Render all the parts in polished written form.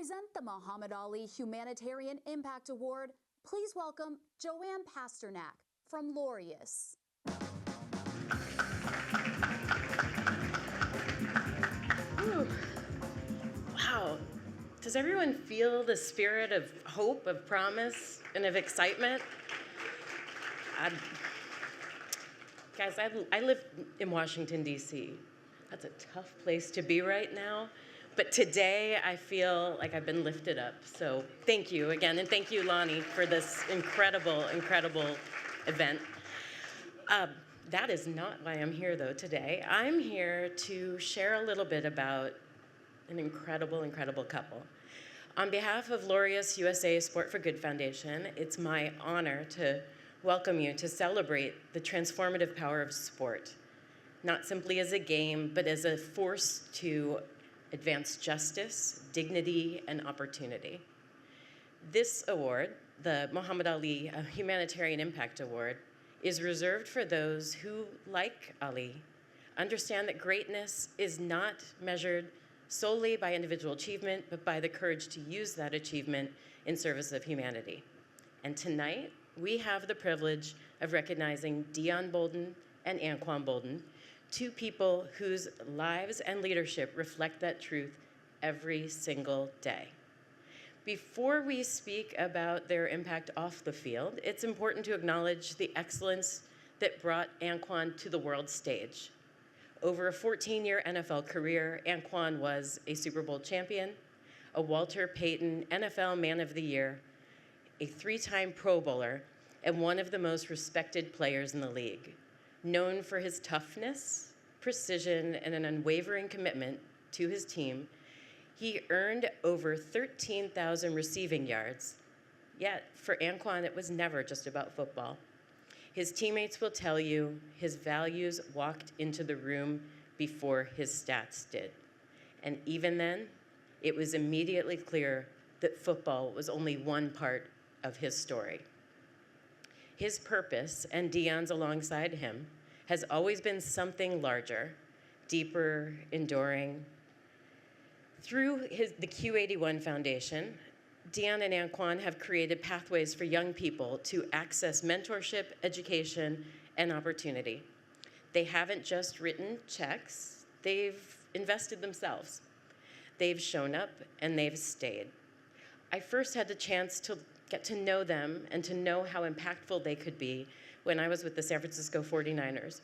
present the Muhammad Ali Humanitarian Impact Award, please welcome Joanne Pasternak from Laureus. Ooh. Wow. Does everyone feel the spirit of hope, of promise, and of excitement? Guys, I live in Washington, D.C. That's a tough place to be right now. But today, I feel like I've been lifted up. So thank you again, and thank you, Lonnie, for this incredible, incredible event. That is not why I'm here, though, today. I'm here to share a little bit about an incredible, incredible couple. On behalf of Laureus USA Sport for Good Foundation, it's my honor to welcome you to celebrate the transformative power of sport, not simply as a game, but as a force to advance justice, dignity, and opportunity. This award, the Muhammad Ali Humanitarian Impact Award, is reserved for those who, like Ali, understand that greatness is not measured solely by individual achievement, but by the courage to use that achievement in service of humanity. And tonight, we have the privilege of recognizing Dionne Boldin and Anquan Boldin, two people whose lives and leadership reflect that truth every single day. Before we speak about their impact off the field, it's important to acknowledge the excellence that brought Anquan to the world stage. Over a 14-year NFL career, Anquan was a Super Bowl champion, a Walter Payton NFL Man of the Year, a 3-time Pro Bowler, and one of the most respected players in the league. Known for his toughness, precision, and an unwavering commitment to his team, he earned over 13,000 receiving yards. Yet, for Anquan, it was never just about football. His teammates will tell you his values walked into the room before his stats did. And even then, it was immediately clear that football was only one part of his story. His purpose, and Dionne's alongside him, has always been something larger, deeper, enduring. Through the Q81 Foundation, Dionne and Anquan have created pathways for young people to access mentorship, education, and opportunity. They haven't just written checks, they've invested themselves. They've shown up and they've stayed. I first had the chance to get to know them and to know how impactful they could be when I was with the San Francisco 49ers.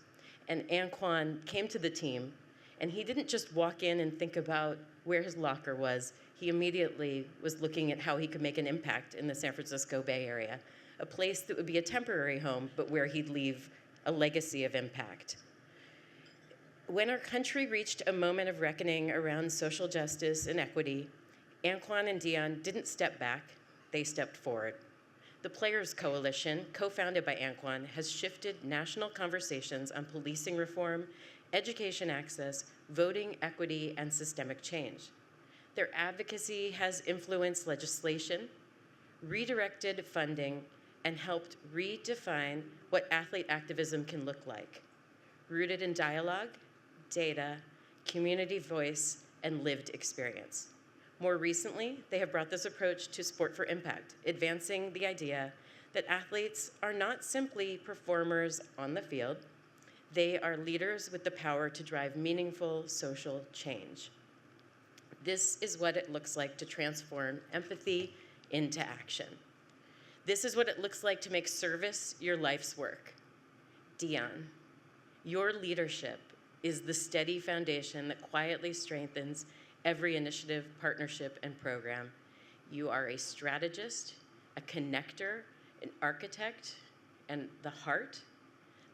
And Anquan came to the team, and he didn't just walk in and think about where his locker was. He immediately was looking at how he could make an impact in the San Francisco Bay Area, a place that would be a temporary home, but where he'd leave a legacy of impact. When our country reached a moment of reckoning around social justice and equity, Anquan and Dionne didn't step back, they stepped forward. The Players Coalition, co-founded by Anquan, has shifted national conversations on policing reform, education access, voting equity, and systemic change. Their advocacy has influenced legislation, redirected funding, and helped redefine what athlete activism can look like, rooted in dialogue, data, community voice, and lived experience. More recently, they have brought this approach to Sport for Impact, advancing the idea that athletes are not simply performers on the field, they are leaders with the power to drive meaningful social change. This is what it looks like to transform empathy into action. This is what it looks like to make service your life's work. Dionne, your leadership is the steady foundation that quietly strengthens every initiative, partnership, and program. You are a strategist, a connector, an architect, and the heart.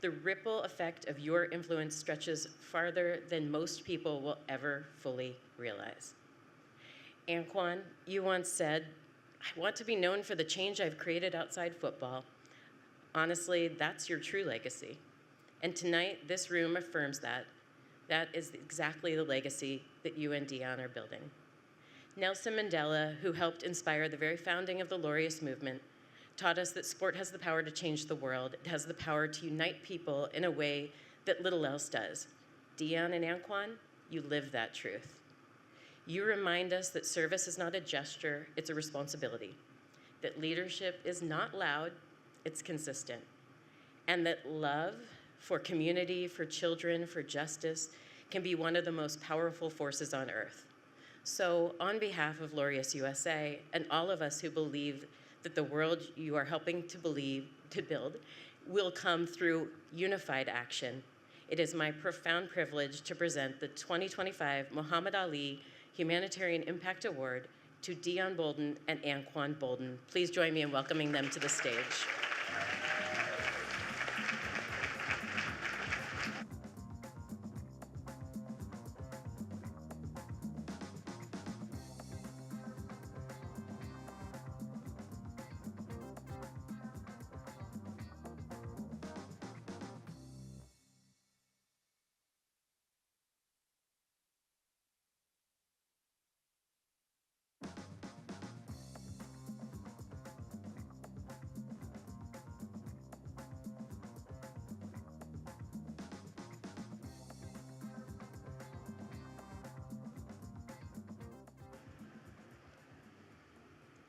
The ripple effect of your influence stretches farther than most people will ever fully realize. Anquan, you once said, "I want to be known for the change I've created outside football." Honestly, that's your true legacy. And tonight, this room affirms that. That is exactly the legacy that you and Dionne are building. Nelson Mandela, who helped inspire the very founding of the Laureus movement, taught us that sport has the power to change the world. It has the power to unite people in a way that little else does. Dionne and Anquan, you live that truth. You remind us that service is not a gesture, it's a responsibility, that leadership is not loud, it's consistent, and that love for community, for children, for justice can be one of the most powerful forces on earth. So on behalf of Laureus USA and all of us who believe that the world you are helping to build will come through unified action, it is my profound privilege to present the 2025 Muhammad Ali Humanitarian Impact Award to Dionne Boldin and Anquan Boldin. Please join me in welcoming them to the stage.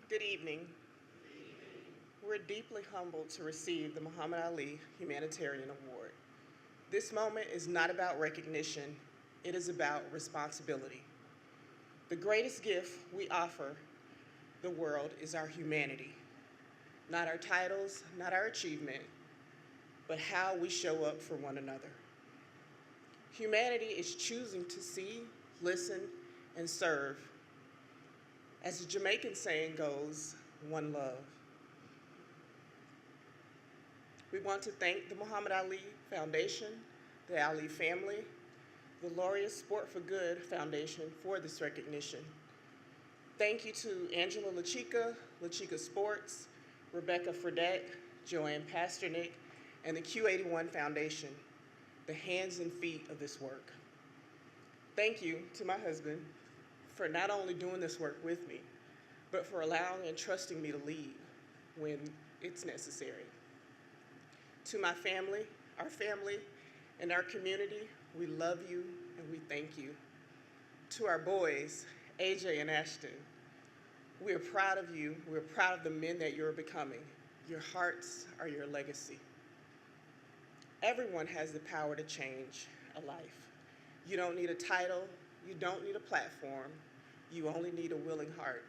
Good evening. We're deeply humbled to receive the Muhammad Ali Humanitarian Award. This moment is not about recognition, it is about responsibility. The greatest gift we offer the world is our humanity. Not our titles, not our achievement, but how we show up for one another. Humanity is choosing to see, listen, and serve. As the Jamaican saying goes, one love. We want to thank the Muhammad Ali Foundation, the Ali family, the Laureus Sport for Good Foundation for this recognition. Thank you to Angela LaChica Sports, Rebecca Fredette, Joanne Pasternak, and the Q81 Foundation, the hands and feet of this work. Thank you to my husband for not only doing this work with me, but for allowing and trusting me to lead when it's necessary. To my family, and our community, we love you and we thank you. To our boys, AJ and Ashton, we are proud of you. We're proud of the men that you're becoming. Your hearts are your legacy. Everyone has the power to change a life. You don't need a title, you don't need a platform, you only need a willing heart.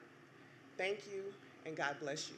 Thank you, and God bless you.